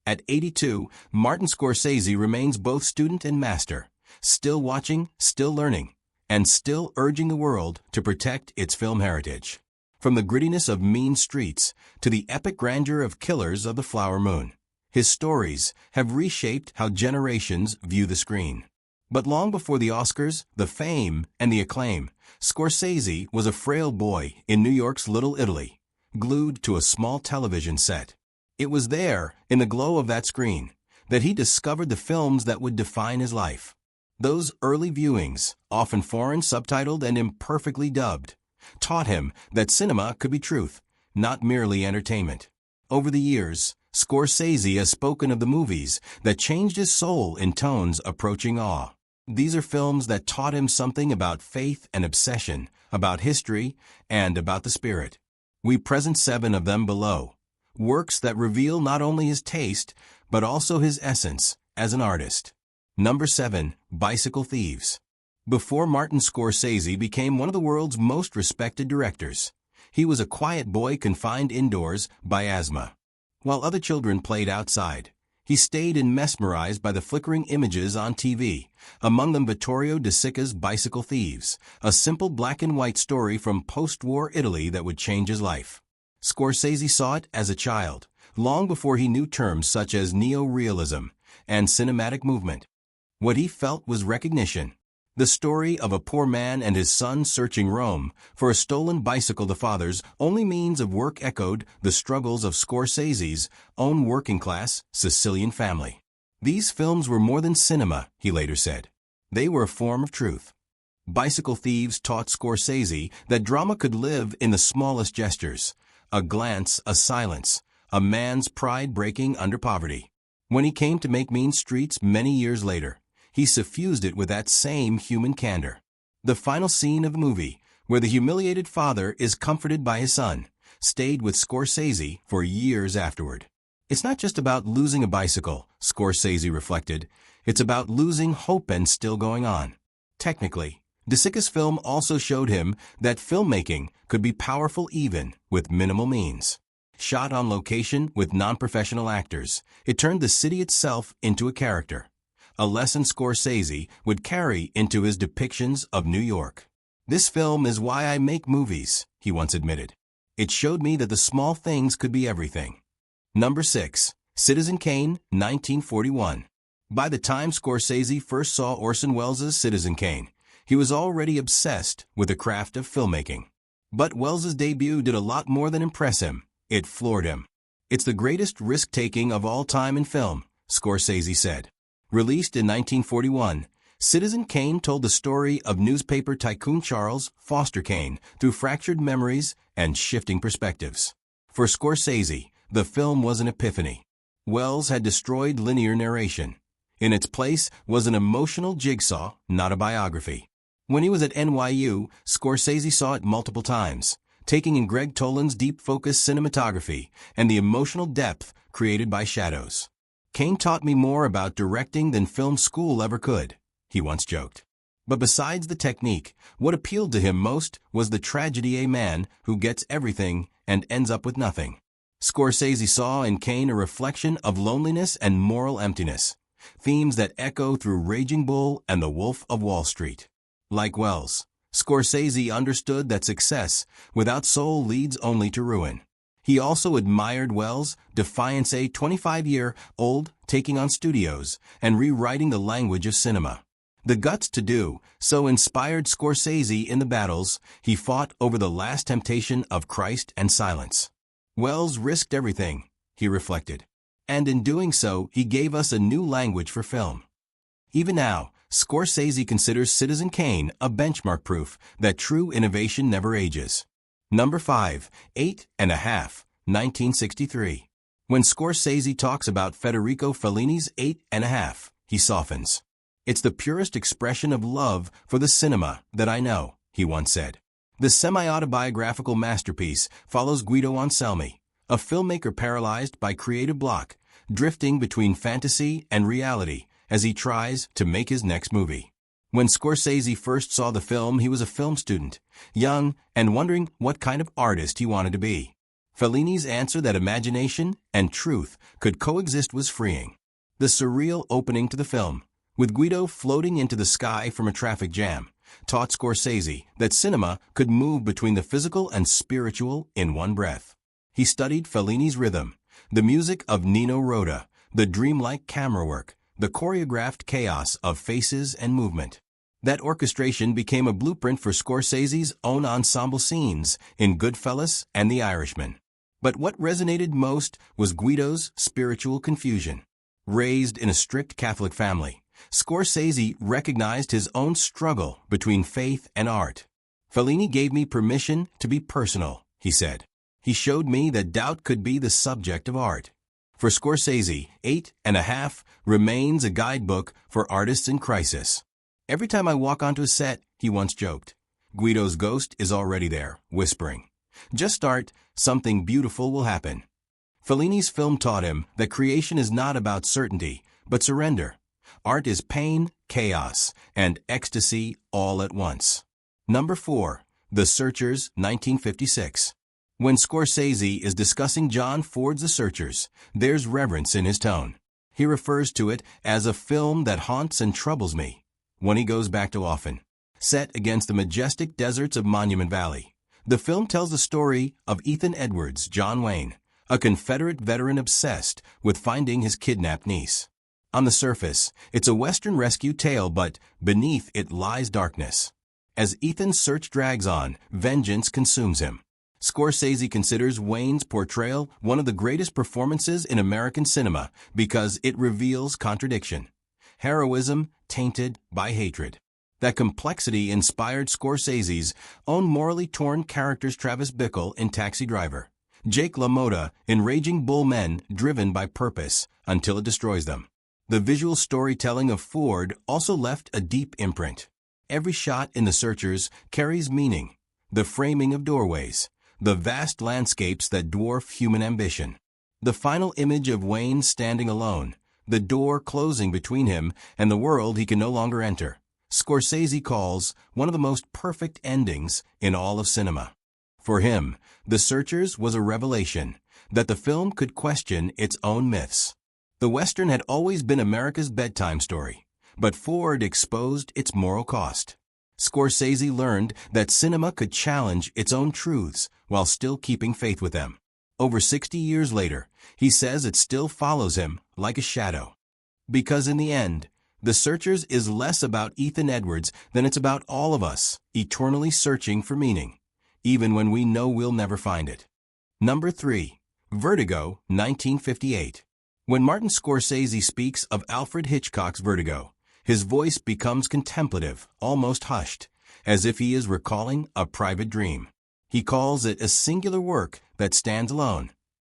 At 82, Martin Scorsese remains both student and master, still watching, still learning, and still urging the world to protect its film heritage. From the grittiness of Mean Streets to the epic grandeur of Killers of the Flower Moon, his stories have reshaped how generations view the screen. But long before the Oscars, the fame, and the acclaim, Scorsese was a frail boy in New York's Little Italy, glued to a small television set. It was there, in the glow of that screen, that he discovered the films that would define his life. Those early viewings, often foreign, subtitled, and imperfectly dubbed, taught him that cinema could be truth, not merely entertainment. Over the years, Scorsese has spoken of the movies that changed his soul in tones approaching awe. These are films that taught him something about faith and obsession, about history, and about the spirit. We present 7 of them below, works that reveal not only his taste, but also his essence as an artist. Number 7. Bicycle Thieves. Before Martin Scorsese became one of the world's most respected directors, he was a quiet boy confined indoors by asthma. While other children played outside, he stayed and mesmerized by the flickering images on TV, among them Vittorio De Sica's Bicycle Thieves, a simple black-and-white story from post-war Italy that would change his life. Scorsese saw it as a child, long before he knew terms such as neo-realism and cinematic movement. What he felt was recognition. The story of a poor man and his son searching Rome for a stolen bicycle, the father's only means of work, echoed the struggles of Scorsese's own working-class Sicilian family. These films were more than cinema, he later said. They were a form of truth. Bicycle Thieves taught Scorsese that drama could live in the smallest gestures, a glance, a silence, a man's pride breaking under poverty. When he came to make Mean Streets many years later, he suffused it with that same human candor. The final scene of the movie, where the humiliated father is comforted by his son, stayed with Scorsese for years afterward. It's not just about losing a bicycle, Scorsese reflected. It's about losing hope and still going on. Technically, De Sica's film also showed him that filmmaking could be powerful even with minimal means. Shot on location with non-professional actors, it turned the city itself into a character. A lesson Scorsese would carry into his depictions of New York. "This film is why I make movies," he once admitted. "It showed me that the small things could be everything." Number 6. Citizen Kane, 1941. By the time Scorsese first saw Orson Welles' Citizen Kane, he was already obsessed with the craft of filmmaking. But Welles' debut did a lot more than impress him. It floored him. "It's the greatest risk-taking of all time in film," Scorsese said. Released in 1941, Citizen Kane told the story of newspaper tycoon Charles Foster Kane through fractured memories and shifting perspectives. For Scorsese, the film was an epiphany. Welles had destroyed linear narration. In its place was an emotional jigsaw, not a biography. When he was at NYU, Scorsese saw it multiple times, taking in Greg Toland's deep-focus cinematography and the emotional depth created by shadows. "Kane taught me more about directing than film school ever could," he once joked. But besides the technique, what appealed to him most was the tragedy, a man who gets everything and ends up with nothing. Scorsese saw in Kane a reflection of loneliness and moral emptiness, themes that echo through Raging Bull and The Wolf of Wall Street. Like Welles, Scorsese understood that success without soul leads only to ruin. He also admired Welles' defiance, a 25-year-old taking on studios and rewriting the language of cinema. The guts to do so inspired Scorsese in the battles he fought over The Last Temptation of Christ and Silence. "Welles risked everything," he reflected, "and in doing so, he gave us a new language for film." Even now, Scorsese considers Citizen Kane a benchmark, proof that true innovation never ages. Number 5. 8½, 1963. When Scorsese talks about Federico Fellini's 8½, he softens. "It's the purest expression of love for the cinema that I know," he once said. The semi-autobiographical masterpiece follows Guido Anselmi, a filmmaker paralyzed by creative block, drifting between fantasy and reality as he tries to make his next movie. When Scorsese first saw the film, he was a film student, young and wondering what kind of artist he wanted to be. Fellini's answer that imagination and truth could coexist was freeing. The surreal opening to the film, with Guido floating into the sky from a traffic jam, taught Scorsese that cinema could move between the physical and spiritual in one breath. He studied Fellini's rhythm, the music of Nino Rota, the dreamlike camera work, the choreographed chaos of faces and movement. That orchestration became a blueprint for Scorsese's own ensemble scenes in Goodfellas and The Irishman. But what resonated most was Guido's spiritual confusion. Raised in a strict Catholic family, Scorsese recognized his own struggle between faith and art. "Fellini gave me permission to be personal," he said. "He showed me that doubt could be the subject of art." For Scorsese, 8.5 remains a guidebook for artists in crisis. "Every time I walk onto a set," he once joked, "Guido's ghost is already there, whispering, 'Just start, something beautiful will happen.'" Fellini's film taught him that creation is not about certainty, but surrender. Art is pain, chaos, and ecstasy all at once. Number 4. The Searchers, 1956. When Scorsese is discussing John Ford's The Searchers, there's reverence in his tone. He refers to it as a film that haunts and troubles me, one he goes back to often. Set against the majestic deserts of Monument Valley, the film tells the story of Ethan Edwards, John Wayne, a Confederate veteran obsessed with finding his kidnapped niece. On the surface, it's a Western rescue tale, but beneath it lies darkness. As Ethan's search drags on, vengeance consumes him. Scorsese considers Wayne's portrayal one of the greatest performances in American cinema because it reveals contradiction. Heroism tainted by hatred. That complexity inspired Scorsese's own morally torn characters, Travis Bickle in Taxi Driver, Jake LaMotta in Raging Bull, men driven by purpose until it destroys them. The visual storytelling of Ford also left a deep imprint. Every shot in The Searchers carries meaning. The framing of doorways, the vast landscapes that dwarf human ambition. The final image of Wayne standing alone, the door closing between him and the world he can no longer enter, Scorsese calls one of the most perfect endings in all of cinema. For him, The Searchers was a revelation that the film could question its own myths. The Western had always been America's bedtime story, but Ford exposed its moral cost. Scorsese learned that cinema could challenge its own truths while still keeping faith with them. Over 60 years later, he says it still follows him like a shadow. Because in the end, The Searchers is less about Ethan Edwards than it's about all of us, eternally searching for meaning, even when we know we'll never find it. Number 3. Vertigo, 1958. When Martin Scorsese speaks of Alfred Hitchcock's Vertigo, his voice becomes contemplative, almost hushed, as if he is recalling a private dream. He calls it a singular work that stands alone.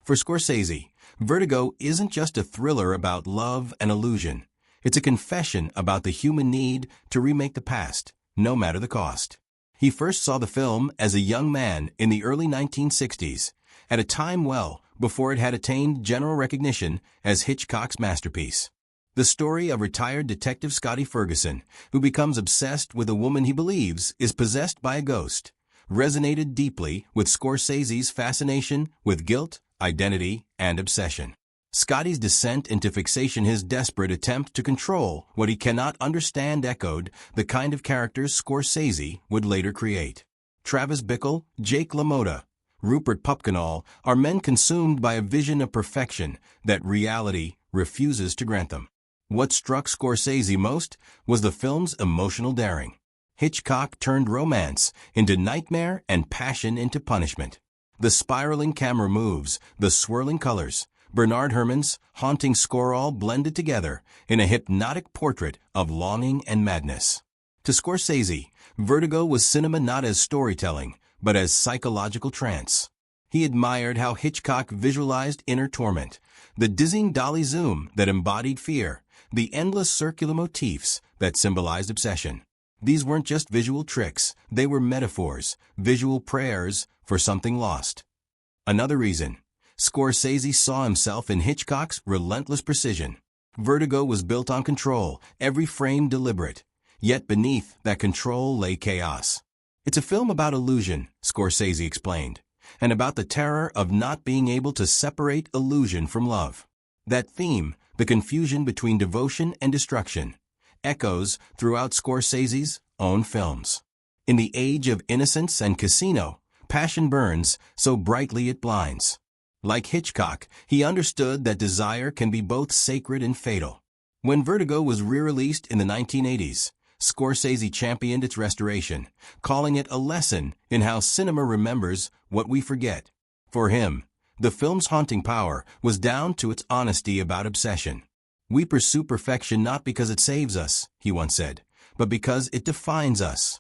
For Scorsese, Vertigo isn't just a thriller about love and illusion. It's a confession about the human need to remake the past, no matter the cost. He first saw the film as a young man in the early 1960s, at a time well before it had attained general recognition as Hitchcock's masterpiece. The story of retired detective Scotty Ferguson, who becomes obsessed with a woman he believes is possessed by a ghost, resonated deeply with Scorsese's fascination with guilt, identity, and obsession. Scotty's descent into fixation, his desperate attempt to control what he cannot understand, echoed the kind of characters Scorsese would later create. Travis Bickle, Jake LaMotta, Rupert Pupkinall are men consumed by a vision of perfection that reality refuses to grant them. What struck Scorsese most was the film's emotional daring. Hitchcock turned romance into nightmare and passion into punishment. The spiraling camera moves, the swirling colors, Bernard Herrmann's haunting score all blended together in a hypnotic portrait of longing and madness. To Scorsese, Vertigo was cinema not as storytelling, but as psychological trance. He admired how Hitchcock visualized inner torment, the dizzying dolly zoom that embodied fear, the endless circular motifs that symbolized obsession. These weren't just visual tricks, they were metaphors, visual prayers for something lost. Another reason, Scorsese saw himself in Hitchcock's relentless precision. Vertigo was built on control, every frame deliberate, yet beneath that control lay chaos. It's a film about illusion, Scorsese explained. and about the terror of not being able to separate illusion from love. That theme, the confusion between devotion and destruction, echoes throughout Scorsese's own films. In the age of innocence and Casino, passion burns so brightly it blinds. Like Hitchcock, he understood that desire can be both sacred and fatal. When Vertigo was re-released in the 1980s, Scorsese championed its restoration, calling it a lesson in how cinema remembers what we forget. For him, the film's haunting power was down to its honesty about obsession. "We pursue perfection not because it saves us," he once said, "but because it defines us."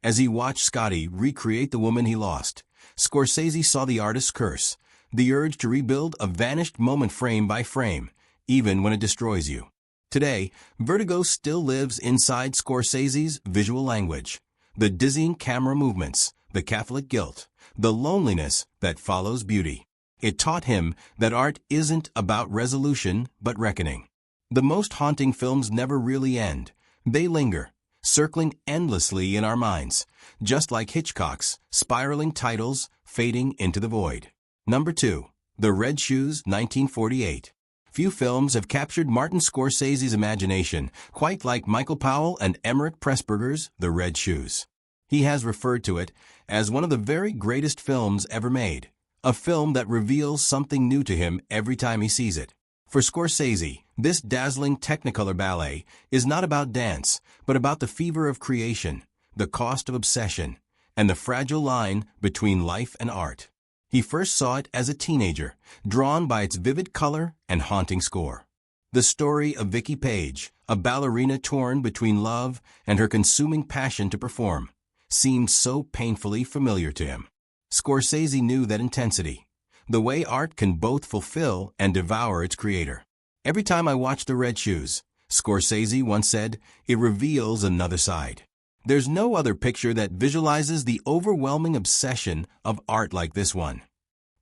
As he watched Scotty recreate the woman he lost, Scorsese saw the artist's curse, the urge to rebuild a vanished moment frame by frame, even when it destroys you. Today, Vertigo still lives inside Scorsese's visual language. The dizzying camera movements, the Catholic guilt, the loneliness that follows beauty. It taught him that art isn't about resolution but reckoning. The most haunting films never really end. They linger, circling endlessly in our minds, just like Hitchcock's spiraling titles fading into the void. Number 2. The Red Shoes, 1948. Few films have captured Martin Scorsese's imagination quite like Michael Powell and Emmerich Pressburger's The Red Shoes. He has referred to it as one of the very greatest films ever made, a film that reveals something new to him every time he sees it. For Scorsese, this dazzling Technicolor ballet is not about dance, but about the fever of creation, the cost of obsession, and the fragile line between life and art. He first saw it as a teenager, drawn by its vivid color and haunting score. The story of Vicky Page, a ballerina torn between love and her consuming passion to perform, seemed so painfully familiar to him. Scorsese knew that intensity, the way art can both fulfill and devour its creator. "Every time I watch The Red Shoes," Scorsese once said, "it reveals another side." There's no other picture that visualizes the overwhelming obsession of art like this one.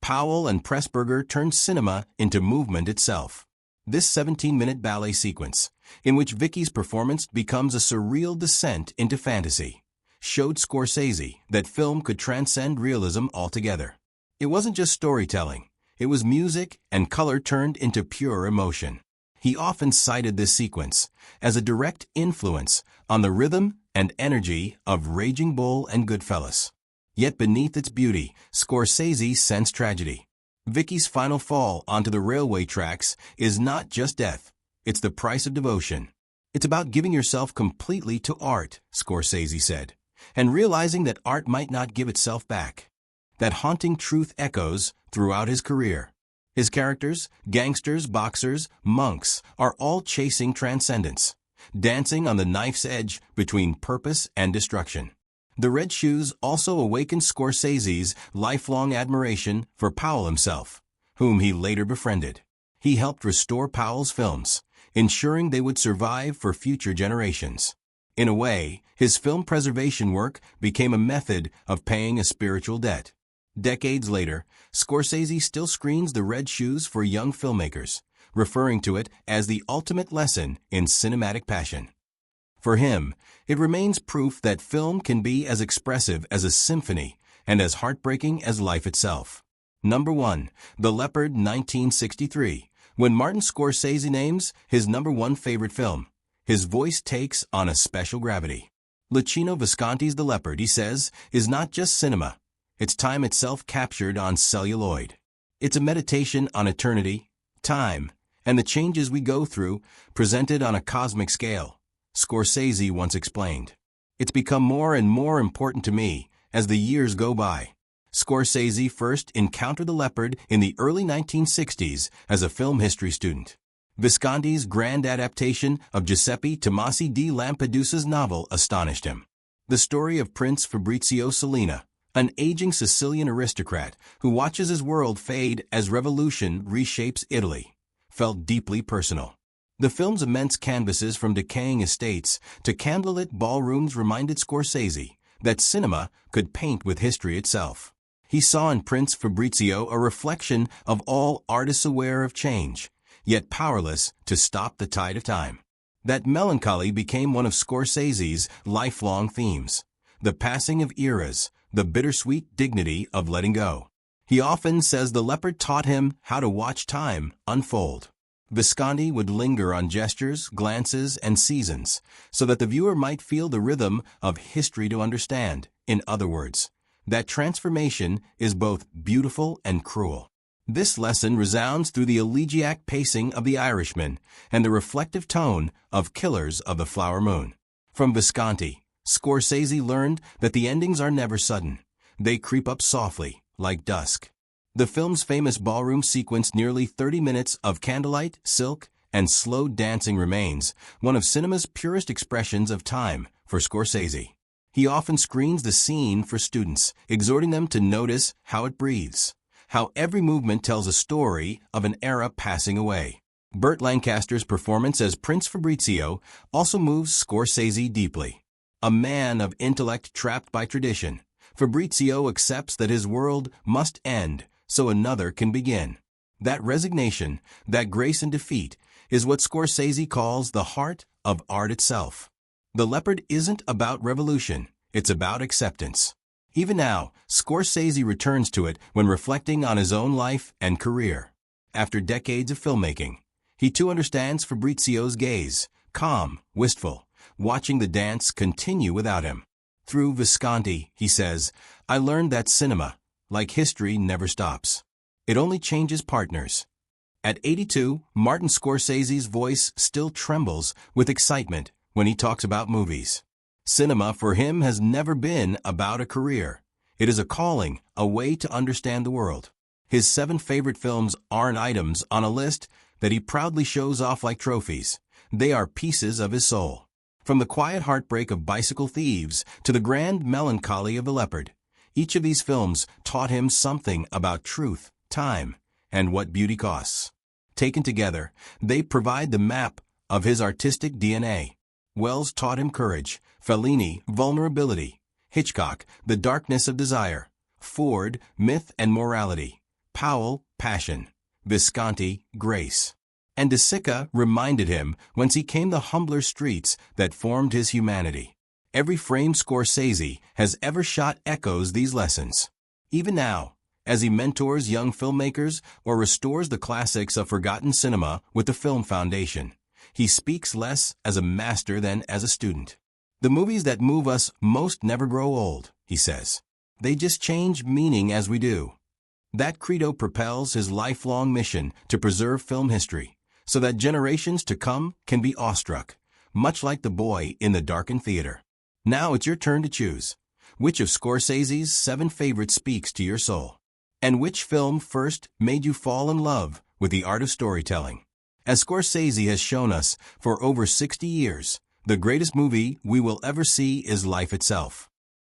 Powell and Pressburger turned cinema into movement itself. This 17-minute ballet sequence, in which Vicky's performance becomes a surreal descent into fantasy, showed Scorsese that film could transcend realism altogether. It wasn't just storytelling, it was music and color turned into pure emotion. He often cited this sequence as a direct influence on the rhythm and energy of Raging Bull and Goodfellas. Yet beneath its beauty, Scorsese sensed tragedy. Vicky's final fall onto the railway tracks is not just death, it's the price of devotion. "It's about giving yourself completely to art," Scorsese said, "and realizing that art might not give itself back." That haunting truth echoes throughout his career. His characters, gangsters, boxers, monks, are all chasing transcendence, dancing on the knife's edge between purpose and destruction. The Red Shoes also awakened Scorsese's lifelong admiration for Powell himself, whom he later befriended. He helped restore Powell's films, ensuring they would survive for future generations. In a way, his film preservation work became a method of paying a spiritual debt. Decades later, Scorsese still screens The Red Shoes for young filmmakers, referring to it as the ultimate lesson in cinematic passion. For him, it remains proof that film can be as expressive as a symphony and as heartbreaking as life itself. Number 1. The Leopard, 1963. When Martin Scorsese names his number 1 favorite film, his voice takes on a special gravity. Luchino Visconti's The Leopard, he says, is not just cinema. It's time itself captured on celluloid. It's a meditation on eternity, time, and the changes we go through, presented on a cosmic scale. Scorsese once explained, "It's become more and more important to me as the years go by." Scorsese first encountered The Leopard in the early 1960s as a film history student. Visconti's grand adaptation of Giuseppe Tomasi di Lampedusa's novel astonished him. The story of Prince Fabrizio Salina, an aging Sicilian aristocrat who watches his world fade as revolution reshapes Italy, felt deeply personal. The film's immense canvases from decaying estates to candlelit ballrooms reminded Scorsese that cinema could paint with history itself. He saw in Prince Fabrizio a reflection of all artists aware of change, yet powerless to stop the tide of time. That melancholy became one of Scorsese's lifelong themes, the passing of eras, the bittersweet dignity of letting go. He often says the leopard taught him how to watch time unfold. Visconti would linger on gestures, glances, and seasons, so that the viewer might feel the rhythm of history to understand. In other words, that transformation is both beautiful and cruel. This lesson resounds through the elegiac pacing of The Irishman and the reflective tone of Killers of the Flower Moon. From Visconti, Scorsese learned that the endings are never sudden. They creep up softly, like dusk. The film's famous ballroom sequence, nearly 30 minutes of candlelight, silk, and slow dancing, remains one of cinema's purest expressions of time for Scorsese. He often screens the scene for students, exhorting them to notice how it breathes, how every movement tells a story of an era passing away. Burt Lancaster's performance as Prince Fabrizio also moves Scorsese deeply. A man of intellect trapped by tradition, Fabrizio accepts that his world must end so another can begin. That resignation, that grace in defeat, is what Scorsese calls the heart of art itself. The Leopard isn't about revolution, it's about acceptance. Even now, Scorsese returns to it when reflecting on his own life and career. After decades of filmmaking, he too understands Fabrizio's gaze, calm, wistful, watching the dance continue without him. Through Visconti, he says, I learned that cinema, like history, never stops. It only changes partners. At 82, Martin Scorsese's voice still trembles with excitement when he talks about movies. Cinema for him has never been about a career. It is a calling, a way to understand the world. His 7 favorite films aren't items on a list that he proudly shows off like trophies. They are pieces of his soul. From the quiet heartbreak of Bicycle Thieves to the grand melancholy of The Leopard, each of these films taught him something about truth, time, and what beauty costs. Taken together, they provide the map of his artistic DNA. Wells taught him courage, Fellini, vulnerability, Hitchcock, the darkness of desire, Ford, myth and morality, Powell, passion, Visconti, grace. And De Sica reminded him whence he came, the humbler streets that formed his humanity. Every frame Scorsese has ever shot echoes these lessons. Even now, as he mentors young filmmakers or restores the classics of forgotten cinema with the Film Foundation, he speaks less as a master than as a student. The movies that move us most never grow old, he says. They just change meaning as we do. That credo propels his lifelong mission to preserve film history, so that generations to come can be awestruck, much like the boy in the darkened theater. Now it's your turn to choose. Which of Scorsese's 7 favorites speaks to your soul? And which film first made you fall in love with the art of storytelling? As Scorsese has shown us for over 60 years, the greatest movie we will ever see is life itself.